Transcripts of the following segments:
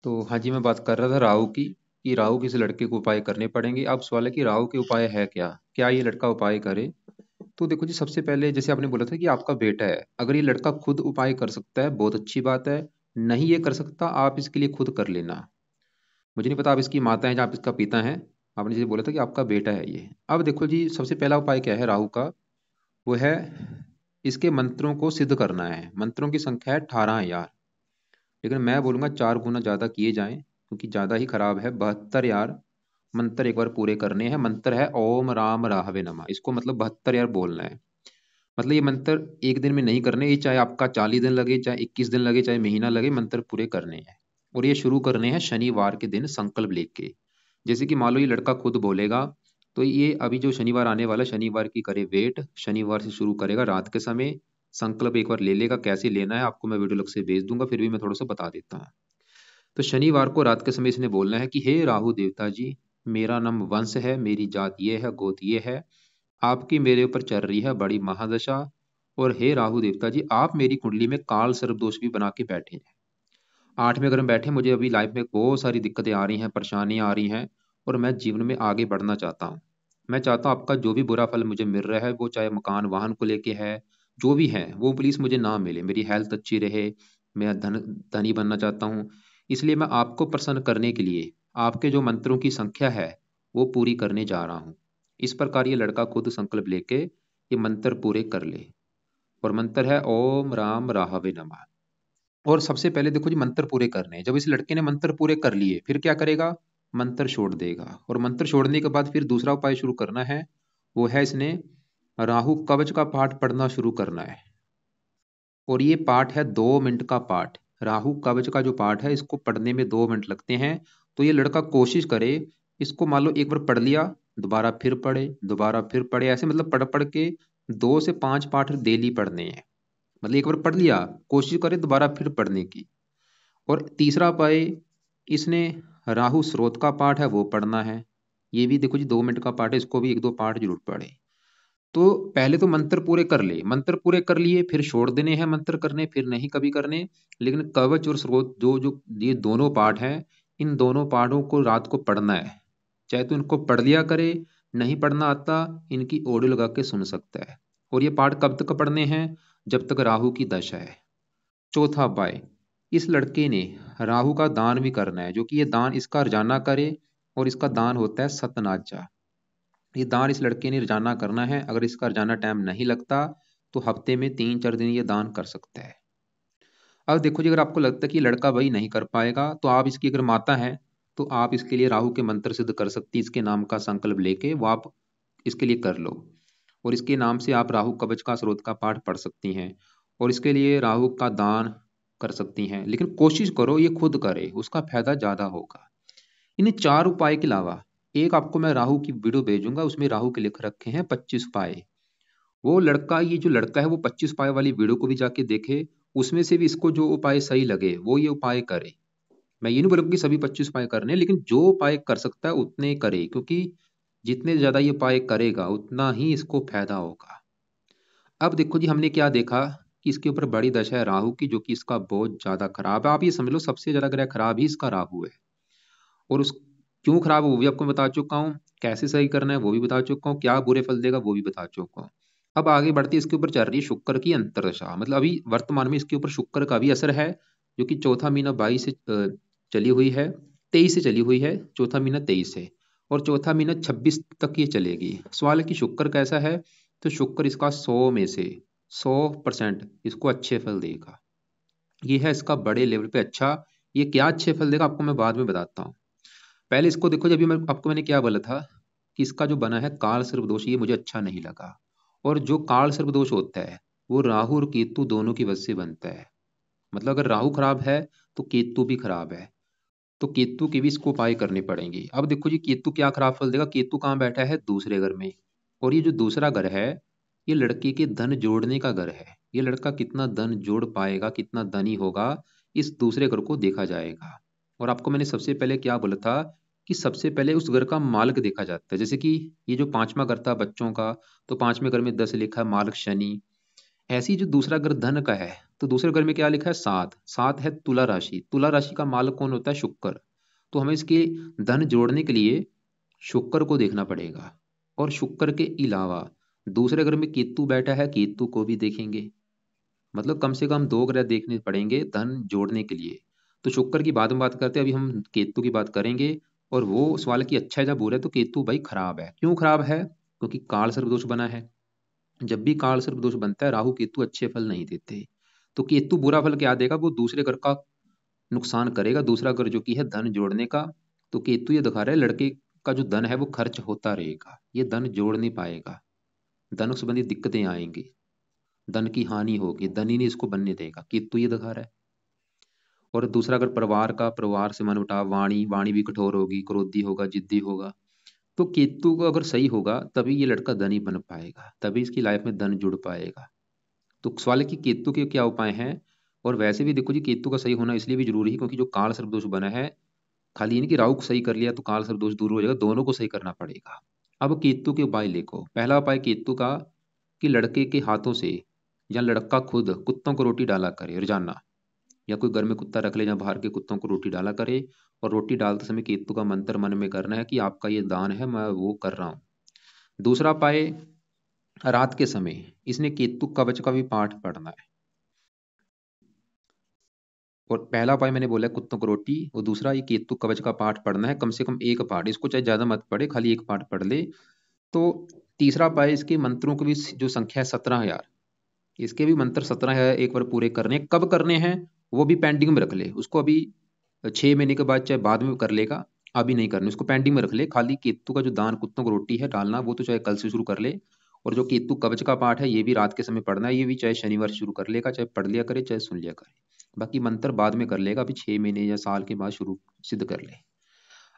तो हाँ जी, मैं बात कर रहा था राहु की, कि राहु किस लड़के को उपाय करने पड़ेंगे। अब सवाल है कि राहु के उपाय है क्या, क्या ये लड़का उपाय करे। तो देखो जी, सबसे पहले जैसे आपने बोला था कि आपका बेटा है, अगर ये लड़का खुद उपाय कर सकता है बहुत अच्छी बात है। नहीं ये कर सकता, आप इसके लिए खुद कर लेना। मुझे नहीं पता आप इसकी माता हैं या आप इसका पिता हैं। आपने जैसे बोला था कि आपका बेटा है ये। अब देखो जी, सबसे पहला उपाय क्या है राहु का, वो है इसके मंत्रों को सिद्ध करना है। मंत्रों की संख्या है 18,000, लेकिन मैं बोलूँगा 4 गुना ज़्यादा किए जाएं, क्योंकि ज़्यादा ही खराब है। 72,000 मंत्र एक बार पूरे करने हैं। मंत्र है ओम राम राहवे नमः, इसको मतलब 72,000 बोलना है। मतलब ये मंत्र एक दिन में नहीं करने, ये चाहे आपका 40 दिन लगे, चाहे 21 दिन लगे, चाहे महीना लगे, मंत्र पूरे करने हैं। और ये शुरू करने हैं शनिवार के दिन संकल्प लेके। जैसे कि मान लो ये लड़का खुद बोलेगा, तो ये अभी जो शनिवार आने वाला, शनिवार की करे वेट, शनिवार से शुरू करेगा रात के समय। संकल्प एक बार ले लेगा, कैसे लेना है आपको मैं वीडियो लग से भेज दूंगा, फिर भी मैं थोड़ा सा बता देता हूँ। तो शनिवार को रात के समय इसने बोलना है कि हे राहु देवता जी, मेरा नाम वंश है, मेरी जात ये है, गोत ये है, आपकी मेरे ऊपर चल रही है बड़ी महादशा। और हे राहु देवता जी, आप मेरी कुंडली में काल सर्प दोष भी बना के बैठे हैं। 8वें घर में बैठे, मुझे अभी लाइफ में बहुत सारी दिक्कतें आ रही हैं, परेशानियां आ रही हैं, और मैं जीवन में आगे बढ़ना चाहता हूँ। मैं चाहता हूँ आपका जो भी बुरा फल मुझे मिल रहा है, वो चाहे मकान वाहन को लेके है, जो भी है वो प्लीज मुझे ना मिले, मेरी हेल्थ अच्छी रहे, मैं धनी बनना चाहता हूँ। इसलिए मैं आपको प्रसन्न करने के लिए आपके जो मंत्रों की संख्या है वो पूरी करने जा रहा हूँ। इस प्रकार ये लड़का खुद संकल्प लेके ये मंत्र पूरे कर ले। और मंत्र है ओम राम राहवे नमः। और सबसे पहले देखो जी, मंत्र पूरे करने हैं। जब इस लड़के ने मंत्र पूरे कर लिए, फिर क्या करेगा, मंत्र छोड़ देगा। और मंत्र छोड़ने के बाद फिर दूसरा उपाय शुरू करना है, वो है इसने राहु कवच का पाठ पढ़ना शुरू करना है। और ये पाठ है 2 मिनट का पाठ। राहु कवच का जो पाठ है, इसको पढ़ने में 2 मिनट लगते हैं। तो ये लड़का कोशिश करे, इसको मान लो एक बार पढ़ लिया, दोबारा फिर पढ़े, दोबारा फिर पढ़े, ऐसे मतलब पढ़ पढ़ के 2 से 5 पाठ डेली पढ़ने हैं। मतलब एक बार पढ़ लिया, कोशिश करे दोबारा फिर पढ़ने की। और तीसरा उपाय, इसने राहु स्रोत का पाठ है वो पढ़ना है। ये भी देखो जी 2 मिनट का पाठ है, इसको भी 1-2 पाठ जरूर पढ़े। तो पहले तो मंत्र पूरे कर ले, मंत्र पूरे कर लिए, फिर छोड़ देने हैं मंत्र करने, फिर नहीं कभी करने। लेकिन कवच और स्रोत जो जो ये दोनों पाठ हैं, इन दोनों पाठों को रात को पढ़ना है। चाहे तो इनको पढ़ लिया करे, नहीं पढ़ना आता इनकी ऑडियो लगा के सुन सकता है। और ये पाठ कब तक पढ़ने हैं, जब तक राहु की दशा है। चौथा उपाय, इस लड़के ने राहु का दान भी करना है, जो कि ये दान इसका रोजाना करे। और इसका दान होता है सतनाजा। ये दान इस लड़के ने रोजाना करना है। अगर इसका रोजाना टाइम नहीं लगता, तो हफ्ते में 3-4 दिन ये दान कर सकता है। अब देखो जी, अगर आपको लगता है कि लड़का वही नहीं कर पाएगा, तो आप इसकी अगर माता है, तो आप इसके लिए राहु के मंत्र सिद्ध कर सकती, इसके नाम का संकल्प लेके वो आप इसके लिए कर लो। और इसके नाम से आप राहु कवच का स्रोत का पाठ पढ़ सकती हैं। और इसके लिए राहु का दान कर सकती हैं। लेकिन कोशिश करो ये खुद करे, उसका फायदा ज्यादा होगा। इन 4 उपाय के अलावा एक आपको मैं राहु की वीडियो भेजूंगा, उसमें राहु के लिख रखे हैं 25 उपाय। वो लड़का, ये जो लड़का है, वो 25 उपाय वाली वीडियो को भी जाके देखे। उसमें से भी इसको जो उपाय सही लगे वो ये उपाय करे। मैं ये नहीं बोलूंगा कि सभी 25 उपाय करने, लेकिन जो उपाय कर सकता है उतने करे, क्योंकि जितने ज्यादा ये उपाय करेगा उतना ही इसको फायदा होगा। अब देखो जी, हमने क्या देखा कि इसके ऊपर बड़ी दशा है राहु की, जो कि इसका बहुत ज्यादा खराब है। आप ये समझ लो सबसे ज्यादा ग्रह खराब ही इसका राहु है। और उस क्यों खराब है वो भी आपको बता चुका हूँ, कैसे सही करना है वो भी बता चुका हूँ, क्या बुरे फल देगा वो भी बता चुका हूँ। अब आगे बढ़ती इसके ऊपर चल रही है शुक्र की अंतरदशा। मतलब अभी वर्तमान में इसके ऊपर शुक्र का भी असर है, जो कि चौथा महीना 22 से चली हुई है, 23 से चली हुई है, चौथा महीना 23 से। और चौथा महीना 26 तक ये चलेगी। सवाल है कि शुक्र कैसा है, तो शुक्र इसका 100 में से 100% इसको अच्छे फल देगा। ये है इसका बड़े लेवल पे अच्छा। ये क्या अच्छे फल देगा आपको मैं बाद में बताता हूँ। पहले इसको देखो, जब भी मैं आपको मैंने क्या बोला था कि इसका जो बना है काल सर्प दोष, ये मुझे अच्छा नहीं लगा। और जो काल सर्प दोष होता है, वो राहु और केतु दोनों की वजह से बनता है। मतलब अगर राहु खराब है, तो केतु भी खराब है। तो केतु के भी इसको उपाय करने पड़ेंगे। अब देखो जी, केतु क्या खराब फल देगा। केतु कहाँ बैठा है, दूसरे घर में। और ये जो दूसरा घर है, ये लड़के के धन जोड़ने का घर है। ये लड़का कितना धन जोड़ पाएगा, कितना धनी होगा, इस दूसरे घर को देखा जाएगा। और आपको मैंने सबसे पहले क्या बोला था कि सबसे पहले उस घर का मालिक देखा जाता है। जैसे कि ये जो 5वां घर था बच्चों का, तो 5वें घर में 10 लिखा है, मालिक शनि। ऐसे ही जो दूसरा घर धन का है, तो दूसरे घर में क्या लिखा है, 7, 7 है तुला राशि। तुला राशि का मालक कौन होता है, शुक्र। तो हमें इसके धन जोड़ने के लिए शुक्र को देखना पड़ेगा। और शुक्र के अलावा दूसरे घर में केतु बैठा है, केतु को भी देखेंगे। मतलब कम से कम 2 ग्रह देखने पड़ेंगे धन जोड़ने के लिए। तो शुक्र की बाद में बात करते हैं, अभी हम केतु की बात करेंगे। और वो सवाल की अच्छा है या बुरा है, तो केतु भाई खराब है। क्यों खराब है, क्योंकि काल सर्प दोष बना है। जब भी काल सर्प दोष बनता है, राहु केतु अच्छे फल नहीं देते। तो केतु बुरा फल क्या देगा, वो दूसरे घर का नुकसान करेगा, दूसरा घर जो कि है धन जोड़ने का। तो केतु ये दिखा रहा है लड़के का जो धन है वो खर्च होता रहेगा, ये धन जोड़ नहीं पाएगा, धन संबंधी दिक्कतें आएंगी, धन की हानि होगी, धन ही नहीं इसको बनने देगा, केतु ये दिखा रहा है। और दूसरा अगर परिवार का, परिवार से मनमुटाव, वाणी वाणी भी कठोर होगी, क्रोधी होगा, जिद्दी होगा। तो केतु को अगर सही होगा तभी ये लड़का धनी बन पाएगा, तभी इसकी लाइफ में धन जुड़ पाएगा। तो सवाल है कि केतु के क्या उपाय हैं। और वैसे भी देखो जी, केतु का सही होना इसलिए भी जरूरी है क्योंकि जो काल सर्प दोष बना है, खाली ये नहीं कि राहु को सही कर लिया तो काल सर्प दोष दूर हो जाएगा, दोनों को सही करना पड़ेगा। अब केतु के उपाय लिखो। पहला उपाय केतु का कि लड़के के हाथों से या लड़का खुद कुत्तों को रोटी डाला करे रोजाना, या कोई घर में कुत्ता रख ले या बाहर के कुत्तों को रोटी डाला करे। और रोटी डालते समय केतु का मंत्र मन में करना है कि आपका ये दान है, मैं वो कर रहा हूँ। दूसरा उपाय, रात के समय इसने केतु कवच का भी पाठ पढ़ना है। और पहला उपाय मैंने बोला है कुत्तों को रोटी, और दूसरा ये केतु कवच का पाठ पढ़ना है, कम से कम एक पाठ, इसको चाहे ज्यादा मत पढ़े, खाली एक पाठ पढ़ ले। तो तीसरा उपाय, इसके मंत्रों की भी जो संख्या है 17,000, इसके भी मंत्र 17,000 एक बार पूरे करने हैं। कब करने हैं वो भी पेंडिंग में रख ले, उसको अभी 6 महीने के बाद चाहे बाद में कर लेगा, अभी नहीं करने, उसको पेंडिंग में रख ले। खाली केतु का जो दान कुत्तों को रोटी है डालना, वो तो चाहे कल से शुरू कर ले। और जो केतु कवच का पाठ है ये भी रात के समय पढ़ना है, ये भी चाहे शनिवार से शुरू कर लेगा, चाहे पढ़ लिया करे चाहे सुन लिया करे। बाकी मंत्र बाद में कर लेगा, अभी 6 महीने या साल के बाद शुरू सिद्ध कर ले।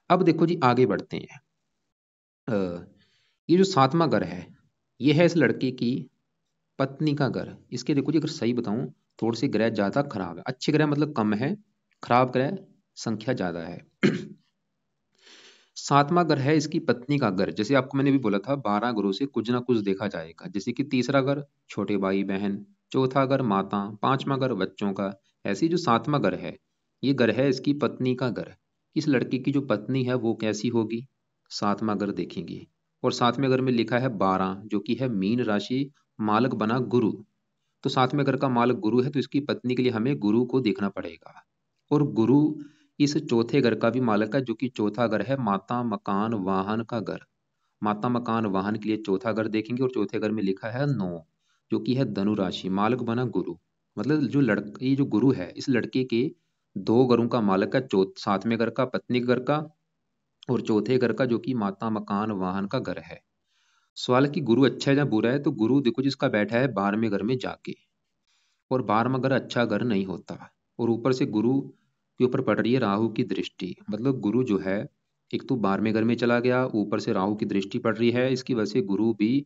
अब देखो जी आगे बढ़ते हैं। अ, ये जो 7वां घर है, ये है इस लड़के की पत्नी का घर। इसके देखो जी अगर सही बताऊं, थोड़े से ग्रह ज्यादा खराब है, अच्छे ग्रह मतलब कम है, खराब ग्रह संख्या ज्यादा है। 7वां घर है इसकी पत्नी का घर। जैसे आपको मैंने भी बोला था 12 घरों से कुछ ना कुछ देखा जाएगा, जैसे कि तीसरा घर छोटे भाई बहन, चौथा घर माता, 5वां घर बच्चों का। ऐसे ही जो 7वां घर है, ये घर है इसकी पत्नी का घर। इस लड़की की जो पत्नी है वो कैसी होगी, 7वां घर देखेंगे। और 7वें घर में लिखा है 12, जो कि है मीन राशि, मालक बना गुरु। तो 7वें घर का मालक गुरु है, तो इसकी पत्नी के लिए हमें गुरु को देखना पड़ेगा। और गुरु इस चौथे घर का भी मालक है, जो कि चौथा घर है माता मकान वाहन का घर। माता मकान वाहन के लिए चौथा घर देखेंगे, और चौथे घर में लिखा है 9, जो कि है धनु राशि, मालक बना गुरु। मतलब जो लड़का, ये जो गुरु है इस लड़के के 2 घरों का मालक है, 7वें घर का पत्नी के घर का, और चौथे घर का जो कि माता मकान वाहन का घर है। सवाल है कि गुरु अच्छा है या बुरा है, तो गुरु देखो जिसका बैठा है 12वें घर में जाके, और 12वां घर अच्छा घर नहीं होता। और ऊपर से गुरु के ऊपर पड़ रही है राहु की दृष्टि, मतलब गुरु जो है एक तो 12वें घर में चला गया, ऊपर से राहु की दृष्टि पड़ रही है, इसकी वजह से गुरु भी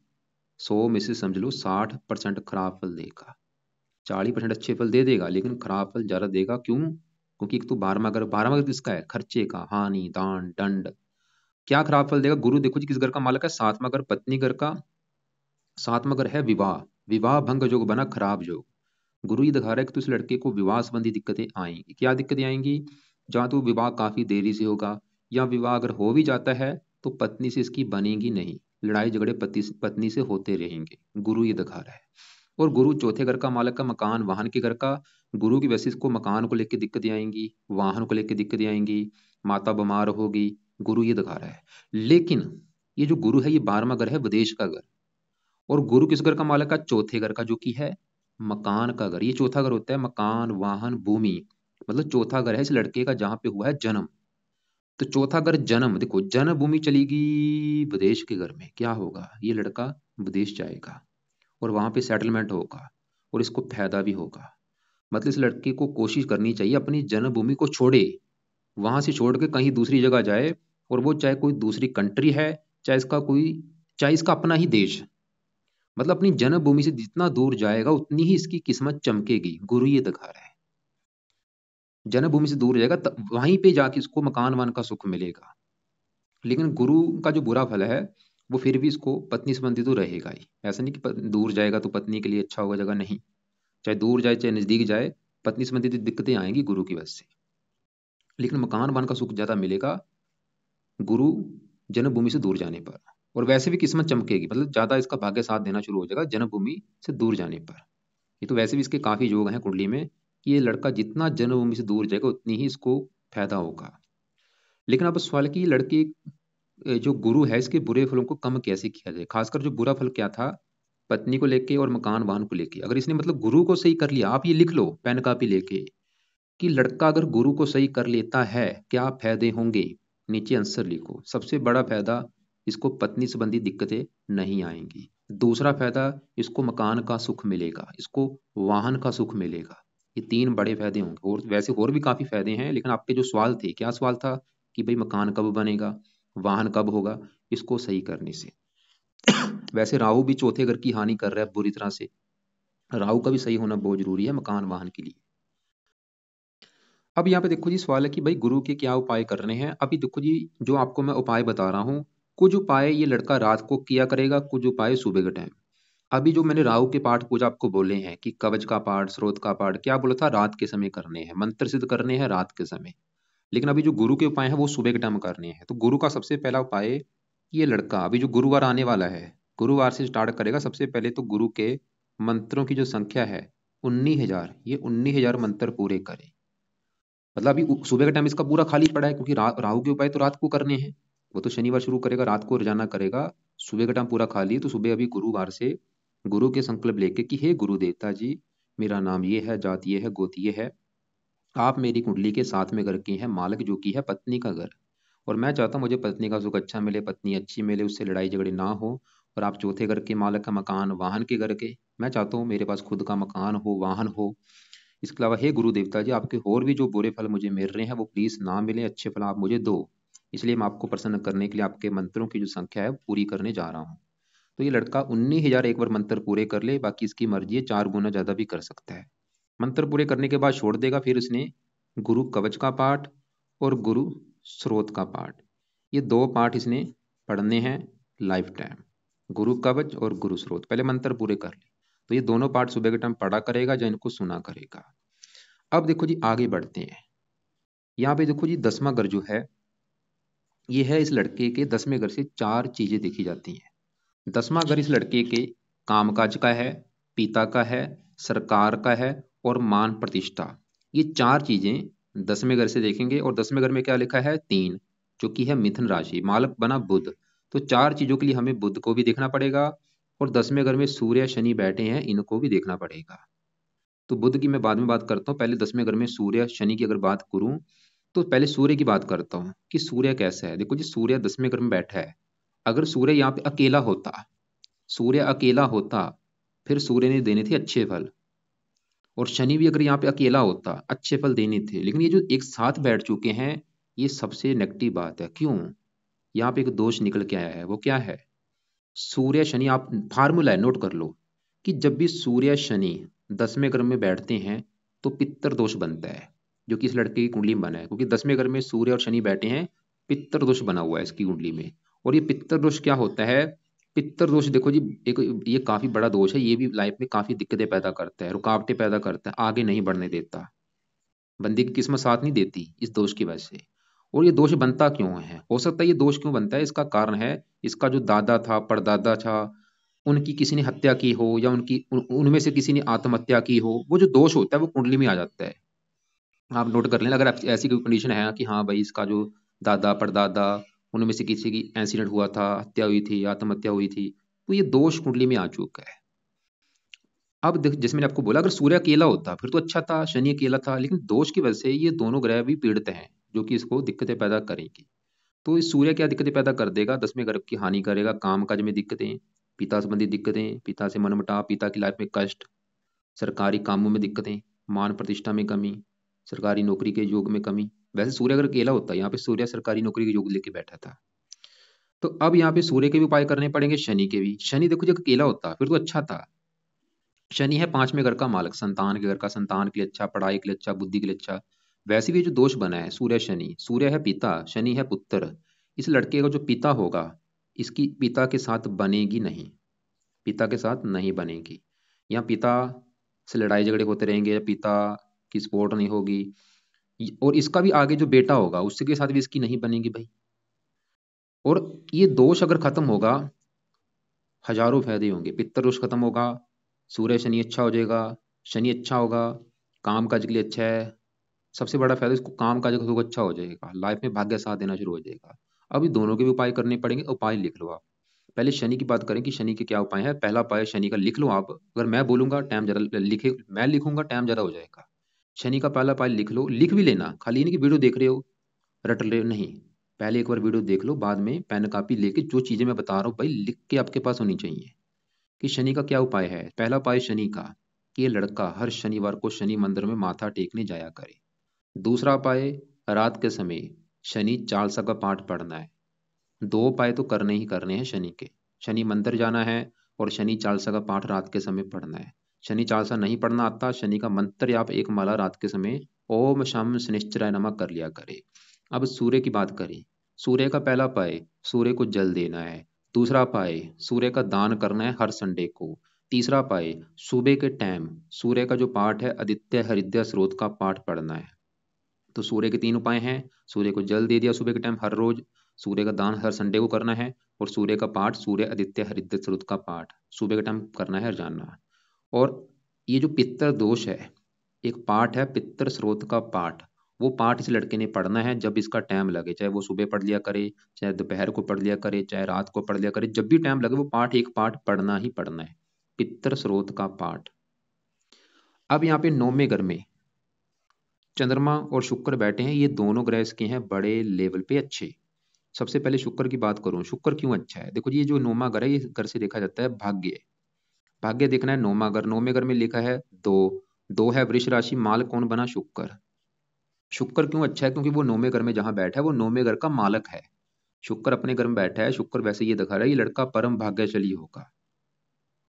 100 में से समझ लो 60% खराब फल देगा। 40% अच्छे फल दे देगा, लेकिन खराब फल ज्यादा देगा। क्यों, क्योंकि एक तो 12वां घर किसका है, खर्चे का, हानि दान दंड। क्या खराब फल देगा गुरु, देखो जी किस घर का मालक है, 7वां घर पत्नी घर का। 7वां घर है विवाह, विवाह भंग योग बना खराब योग। गुरु ये दिखा रहा है कि तो इस लड़के को विवाह संबंधी दिक्कतें आएंगी। क्या दिक्कतें आएंगी, जहाँ तो विवाह काफी देरी से होगा, या विवाह अगर हो भी जाता है तो पत्नी से इसकी बनेगी नहीं, लड़ाई झगड़े पति पत्नी से होते रहेंगे, गुरु ये दिखा रहा है। और गुरु चौथे घर का मालक का मकान वाहन के घर का। गुरु की वजह से इसको मकान को लेकर दिक्कतें आएंगी, वाहन को लेकर दिक्कतें आएंगी, माता बीमार होगी, गुरु ये दिखा रहा है। लेकिन ये जो गुरु है ये 12वां घर है विदेश का घर। और गुरु किस घर का मालक है, चौथे घर का, जो कि है मकान का घर। ये चौथा घर होता है मकान वाहन भूमि, मतलब चौथा घर है इस लड़के का जहां पे हुआ है जन्म। तो चौथा घर जन्म, देखो जन्मभूमि चलेगी विदेश के घर में, क्या होगा, ये लड़का विदेश जाएगा और वहां पे सेटलमेंट होगा, और इसको फायदा भी होगा। मतलब इस लड़के को कोशिश करनी चाहिए अपनी जन्मभूमि को छोड़े, वहां से छोड़ के कहीं दूसरी जगह जाए, और वो चाहे कोई दूसरी कंट्री है, चाहे इसका कोई, चाहे इसका अपना ही देश। मतलब अपनी जन्मभूमि से जितना दूर जाएगा उतनी ही इसकी किस्मत चमकेगी, गुरु ये दिखा रहा है। जन्मभूमि से दूर जाएगा वहीं पे जाके इसको मकान वान का सुख मिलेगा। लेकिन गुरु का जो बुरा फल है, वो फिर भी इसको पत्नी संबंधी तो रहेगा ही। ऐसा नहीं कि दूर जाएगा तो पत्नी के लिए अच्छा होगा जगह, नहीं। चाहे दूर जाए चाहे नजदीक जाए, पत्नी संबंधी दिक्कतें आएंगी गुरु की वजह से। लेकिन मकान वाहन का सुख ज्यादा मिलेगा गुरु जन्मभूमि से दूर जाने पर। और वैसे भी किस्मत चमकेगी, मतलब ज्यादा इसका भाग्य साथ देना शुरू हो जाएगा जन्मभूमि से दूर जाने पर। ये तो वैसे भी इसके काफी योग हैं कुंडली में कि ये लड़का जितना जन्मभूमि से दूर जाएगा उतनी ही इसको फायदा होगा। लेकिन अब सवाल है कि ये लड़के जो गुरु है इसके बुरे फलों को कम कैसे किया जाए। खासकर जो बुरा फल क्या था पत्नी को लेके और मकान वाहन को लेके, अगर इसने मतलब गुरु को सही कर लिया, आप ये लिख लो पेन कापी लेके कि लड़का अगर गुरु को सही कर लेता है क्या फायदे होंगे, नीचे आंसर लिखो। सबसे बड़ा फायदा, इसको पत्नी संबंधी दिक्कतें नहीं आएंगी। दूसरा फायदा, इसको मकान का सुख मिलेगा, इसको वाहन का सुख मिलेगा। ये तीन बड़े फायदे होंगे। और वैसे और भी काफी फायदे हैं, लेकिन आपके जो सवाल थे, क्या सवाल था कि भाई मकान कब बनेगा, वाहन कब होगा, इसको सही करने से। वैसे राहु भी चौथे घर की हानि कर रहा है बुरी तरह से, राहु का भी सही होना बहुत जरूरी है मकान वाहन के लिए। अब यहाँ पे देखो जी सवाल है कि भाई गुरु के क्या उपाय करने हैं। अभी देखो जी जो आपको मैं उपाय बता रहा हूँ, कुछ उपाय ये लड़का रात को किया करेगा, कुछ उपाय सुबह के टाइम। अभी जो मैंने राहु के पाठ पूजा आपको बोले हैं कि कवच का पाठ, स्रोत का पाठ, क्या बोला था, रात के समय करने हैं, मंत्र सिद्ध करने हैं रात के समय। लेकिन अभी जो गुरु के उपाय हैं वो सुबह के टाइम करने हैं। तो गुरु का सबसे पहला उपाय, ये लड़का अभी जो गुरुवार आने वाला है, गुरुवार से स्टार्ट करेगा। सबसे पहले तो गुरु के मंत्रों की जो संख्या है 19,000, ये 19,000 मंत्र पूरे करे। मतलब अभी सुबह का टाइम इसका पूरा खाली पड़ा है, क्योंकि राहु के उपाय तो रात को करने हैं। वो तो शनिवार शुरू करेगा, रात को रोजाना करेगा। सुबह का टाइम पूरा खाली है, तो सुबह अभी गुरुवार से गुरु के संकल्प लेके कि हे गुरु देवता जी, मेरा नाम ये है, जाति ये है, गोत्र ये है, आप मेरी कुंडली के साथ में घर के हैं मालक, जो कि है पत्नी का घर। और मैं चाहता हूँ मुझे पत्नी का सुख अच्छा मिले, पत्नी अच्छी मिले, उससे लड़ाई झगड़े ना हो। और आप चौथे घर के मालक का, मकान वाहन के घर के, मैं चाहता हूँ मेरे पास खुद का मकान हो, वाहन हो। इसके अलावा हे गुरु देवता जी, आपके और भी जो बुरे फल मुझे मिल रहे हैं वो प्लीज ना मिले, अच्छे फल आप मुझे दो। इसलिए मैं आपको प्रसन्न करने के लिए आपके मंत्रों की जो संख्या है पूरी करने जा रहा हूँ। तो ये लड़का 19,000 एक बार मंत्र पूरे कर ले, बाकी इसकी मर्जी है, 4 गुना ज्यादा भी कर सकता है। मंत्र पूरे करने के बाद छोड़ देगा, फिर उसने गुरु कवच का पाठ और गुरु स्रोत का पाठ, ये दो पाठ इसने पढ़ने हैं लाइफ टाइम। गुरु कवच और गुरु स्रोत, पहले मंत्र पूरे कर ले। तो ये दोनों पाठ सुबह के टाइम पढ़ा करेगा या इनको सुना करेगा। अब देखो जी आगे बढ़ते हैं। यहाँ पे देखो जी 10वां घर जो है, ये है इस लड़के के 10वें घर से चार चीजें देखी जाती हैं। 10वां घर इस लड़के के कामकाज का है, पिता का है, सरकार का है और मान प्रतिष्ठा। ये चार चीजें 10वें घर से देखेंगे। और 10वें घर में क्या लिखा है, 3, जो कि है मिथुन राशि, मालक बना बुध। तो चार चीजों के लिए हमें बुध को भी देखना पड़ेगा, और 10वें घर में सूर्य शनि बैठे हैं, इनको भी देखना पड़ेगा। तो बुध की मैं बाद में बात करता हूँ, पहले 10वें घर में सूर्य शनि की अगर बात करूं, तो पहले सूर्य की बात करता हूँ कि सूर्य कैसा है। देखो जी सूर्य 10वें घर में बैठा है। अगर सूर्य यहाँ पे अकेला होता, सूर्य अकेला होता, फिर सूर्य ने देने थे अच्छे फल। और शनि भी अगर यहाँ पे अकेला होता, अच्छे फल देने थे। लेकिन ये जो एक साथ बैठ चुके हैं, ये सबसे नेगेटिव बात है। क्यों, यहाँ पे एक दोष निकल के आया है, वो क्या है, सूर्य शनि, आप फार्मूला है नोट कर लो कि जब भी सूर्य शनि 10वें घर में बैठते हैं तो पित्तर दोष बनता है, जो कि इस लड़के की कुंडली में बना है। क्योंकि 10वें घर में सूर्य और शनि बैठे हैं, पित्तर दोष बना हुआ है इसकी कुंडली में। और ये पित्तर दोष क्या होता है, पित्तर दोष देखो जी, एक ये काफी बड़ा दोष है। ये भी लाइफ में काफी दिक्कतें पैदा करता है, रुकावटें पैदा करता है, आगे नहीं बढ़ने देता, बंदे की किस्मत साथ नहीं देती इस दोष की वजह से। और ये दोष बनता क्यों है, हो सकता है ये दोष क्यों बनता है, इसका कारण है इसका जो दादा था, परदादा था, उनकी किसी ने हत्या की हो, या उनमें से किसी ने आत्महत्या की हो। वो जो दोष होता है वो कुंडली में आ जाता है। आप नोट कर लेना, अगर ऐसी कोई कंडीशन है कि हाँ भाई इसका जो दादा परदादा, उनमें से किसी की एक्सीडेंट हुआ था, हत्या हुई थी, आत्महत्या हुई थी, तो ये दोष कुंडली में आ चुका है। अब जैसे मैंने आपको बोला, अगर सूर्य अकेला होता फिर तो अच्छा था, शनि अकेला था, लेकिन दोष की वजह से ये दोनों ग्रह भी पीड़ित हैं, जो कि इसको दिक्कतें पैदा करेंगी। तो इस सूर्य क्या दिक्कतें पैदा कर देगा, 10वें घर की हानि करेगा, काम काज में दिक्कतें, पिता संबंधी दिक्कतें, पिता से मनमुटाव, पिता की लाइफ में कष्ट, सरकारी कामों में दिक्कतें, मान प्रतिष्ठा में कमी, सरकारी नौकरी के योग में कमी। वैसे सूर्य अगर अकेला होता, यहाँ पे सूर्य सरकारी नौकरी के योग लेके बैठा था। तो अब यहाँ पे सूर्य के भी उपाय करने पड़ेंगे, शनि के भी। शनि देखो जब अकेला होता फिर तो अच्छा था। शनि है 5वें घर का मालक, संतान के घर का, संतान के लिए अच्छा, पढ़ाई के लिए अच्छा, बुद्धि के लिए अच्छा। वैसे भी जो दोष बना है सूर्य शनि, सूर्य है पिता, शनि है पुत्र, इस लड़के का जो पिता होगा, इसकी पिता के साथ बनेगी नहीं, पिता के साथ नहीं बनेगी। यहाँ पिता से लड़ाई झगड़े होते रहेंगे, या पिता की सपोर्ट नहीं होगी, और इसका भी आगे जो बेटा होगा उसके साथ भी इसकी नहीं बनेगी भाई। और ये दोष अगर खत्म होगा, हजारों फायदे होंगे। पित्तर दोष खत्म होगा, सूर्य शनि अच्छा हो जाएगा, शनि अच्छा होगा, काम काज के लिए अच्छा है। सबसे बड़ा फायदा, इसको काम काज का अच्छा हो जाएगा, लाइफ में भाग्य साथ देना शुरू हो जाएगा। अब ये दोनों के भी उपाय करने पड़ेंगे। उपाय लिख लो आप। पहले शनि की बात करें कि शनि के क्या उपाय है। पहला उपाय शनि का लिख लो आप, अगर मैं बोलूंगा टाइम ज्यादा लिखे, मैं लिखूंगा टाइम ज्यादा हो जाएगा। शनि का पहला उपाय लिख लो, लिख भी लेना, खाली नहीं कि वीडियो देख रहे हो रट रहे हो, नहीं। पहले एक बार वीडियो देख लो, बाद में पेन कापी लेके जो चीजें मैं बता रहा हूँ भाई लिख के आपके पास होनी चाहिए। कि शनि का क्या उपाय है। पहला उपाय शनि का, कि ये लड़का हर शनिवार को शनि मंदिर में माथा टेकने जाया करे। दूसरा उपाय, रात के समय शनि चालीसा का पाठ पढ़ना है। दो उपाय तो करने ही करने हैं शनि के। शनि मंदिर जाना है और शनि चालीसा का पाठ रात के समय पढ़ना है। शनि चालीसा नहीं पढ़ना आता, शनि का मंत्र आप एक माला रात के समय ओम शम शनिश्चराय नमः कर लिया करे। अब सूर्य की बात करें। सूर्य का पहला उपाय, सूर्य को जल देना है। दूसरा उपाय, सूर्य का दान करना है हर संडे को। तीसरा उपाय, सुबह के टाइम सूर्य का जो पाठ है आदित्य हृदय स्रोत का पाठ पढ़ना है। तो सूर्य के तीन उपाय हैं। सूर्य को जल दे दिया सुबह के टाइम हर रोज, सूर्य का दान हर संडे को करना है, और सूर्य का पाठ, सूर्य आदित्य हरिद्र स्रोत का पाठ सुबह के टाइम करना है रोजाना। और ये जो पित्तर दोष है, एक पाठ है पित्तर स्रोत का पाठ, वो पाठ इस लड़के ने पढ़ना है जब इसका टाइम लगे। चाहे वो सुबह पढ़ लिया करे, चाहे दोपहर को पढ़ लिया करे, चाहे रात को पढ़ लिया करे, जब भी टाइम लगे वो पाठ, एक पाठ पढ़ना ही पढ़ना है, पित्तर स्रोत का पाठ। अब यहाँ पे नौवें घर में चंद्रमा और शुक्र बैठे हैं। ये दोनों ग्रह इसके हैं बड़े लेवल पे अच्छे। सबसे पहले शुक्र की बात करूं, शुक्र क्यों अच्छा है। देखो जी, ये जो नौमा घर है, ये घर से देखा जाता है भाग्य। भाग्य देखना है नौमा घर। नौवें घर में लिखा है दो, दो है वृष राशि, माल कौन बना, शुक्र। शुक्र क्यों अच्छा है, क्योंकि वो नौवें घर में जहां बैठा है वो नौवें घर का मालक है। शुक्र अपने घर में बैठा है। शुक्र वैसे ये दिखा रहा है ये लड़का परम भाग्यशाली होगा,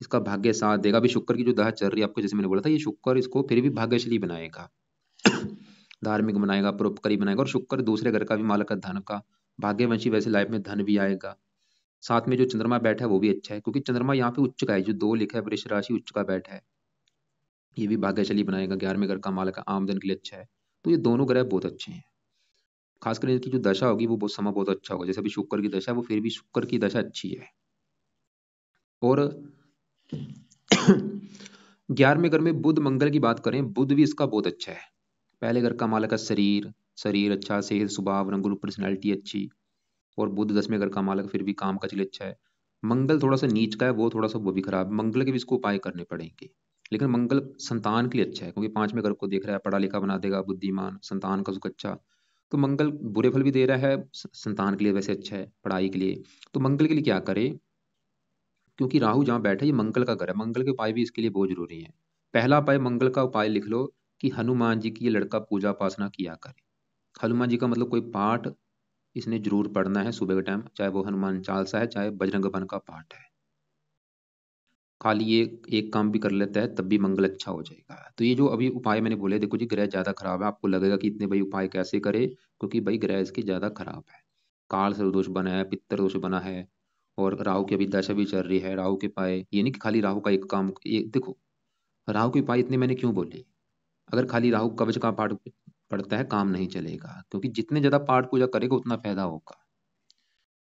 इसका भाग्य साथ देगा। अभी शुक्र की जो दशा चल रही है आपको, जैसे मैंने बोला था, ये शुक्र इसको फिर भी भाग्यशाली बनाएगा, धार्मिक बनाएगा, परोपकारी बनाएगा। और शुक्र दूसरे घर का भी मालक है, धन का, भाग्यवंशी, वैसे लाइफ में धन भी आएगा। साथ में जो चंद्रमा बैठा है वो भी अच्छा है, क्योंकि चंद्रमा यहाँ पे उच्च का है, जो दो लिखा है वृष राशि उच्च का बैठा है, ये भी भाग्यशाली बनाएगा, 11वें घर का मालक है, आमदन के लिए अच्छा है। तो ये दोनों ग्रह बहुत अच्छे हैं। खासकर इनकी जो दशा होगी वो बहुत समय बहुत अच्छा होगा। जैसे अभी शुक्र की दशा है, वो फिर भी शुक्र की दशा अच्छी है। और 11वें घर में बुध मंगल की बात करें, बुध भी इसका बहुत अच्छा है। पहले घर का मालक है शरीर, शरीर अच्छा, सेहत, स्वभाव, रंगरूप, पर्सनैलिटी अच्छी। और बुध 10वें घर का मालक, फिर भी काम का चलिए अच्छा है। मंगल थोड़ा सा नीच का है, वो थोड़ा सा वो भी खराब है, मंगल के भी इसको उपाय करने पड़ेंगे। लेकिन मंगल संतान के लिए अच्छा है, क्योंकि 5वें घर को देख रहा है, पढ़ा लिखा बना देगा, बुद्धिमान, संतान का सुख अच्छा। तो मंगल बुरे फल भी दे रहा है, संतान के लिए वैसे अच्छा है, पढ़ाई के लिए। तो मंगल के लिए क्या करे, क्योंकि राहु जहाँ बैठा है ये मंगल का घर है, मंगल के उपाय भी इसके लिए बहुत जरूरी है। पहला उपाय मंगल का उपाय लिख लो, कि हनुमान जी की ये लड़का पूजा उपासना किया करे। हनुमान जी का मतलब कोई पाठ इसने जरूर पढ़ना है सुबह के टाइम, चाहे वो हनुमान चालीसा है, चाहे बजरंग बन का पाठ है। खाली ये एक काम भी कर लेता है तब भी मंगल अच्छा हो जाएगा। तो ये जो अभी उपाय मैंने बोले, देखो जी ग्रह ज्यादा खराब है, आपको लगेगा कि इतने भाई उपाय कैसे करे, क्योंकि भाई ग्रह इसके ज्यादा खराब है। काल सर्वदोष बना है, पित्तर दोष बना है, और राहु की अभी दशा भी चल रही है। राहु के उपाय ये नहीं कि खाली राहु का एक काम, ये देखो राहु के उपाय इतने मैंने क्यों बोले। अगर खाली राहु कवच का पाठ पढ़ता है काम नहीं चलेगा, क्योंकि जितने ज्यादा पाठ पूजा करेगा उतना फायदा होगा।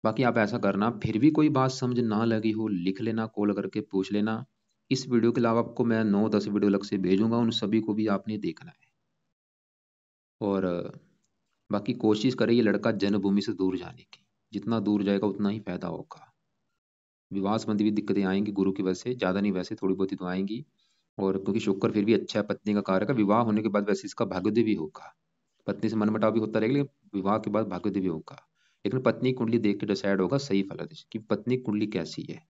बाकी आप ऐसा करना, फिर भी कोई बात समझ ना लगी हो लिख लेना, कॉल करके पूछ लेना। इस वीडियो के अलावा आपको मैं 9-10 वीडियो अलग से भेजूंगा, उन सभी को भी आपने देखना है। और बाकी कोशिश करें ये लड़का जन्मभूमि से दूर जाने की, जितना दूर जाएगा उतना ही फायदा होगा। विवाह संबंधी भी दिक्कतें आएंगी गुरु की वजह से, ज्यादा नहीं वैसे थोड़ी बहुत ही तो आएंगी। और क्योंकि शुक्र फिर भी अच्छा है, पत्नी का कारक है, विवाह होने के बाद वैसे इसका भाग्योदय भी होगा। पत्नी से मनमुटाव भी होता रहेगा, लेकिन विवाह के बाद भाग्योदय भी होगा। लेकिन पत्नी कुंडली देख के डिसाइड होगा सही फल कि पत्नी कुंडली कैसी है।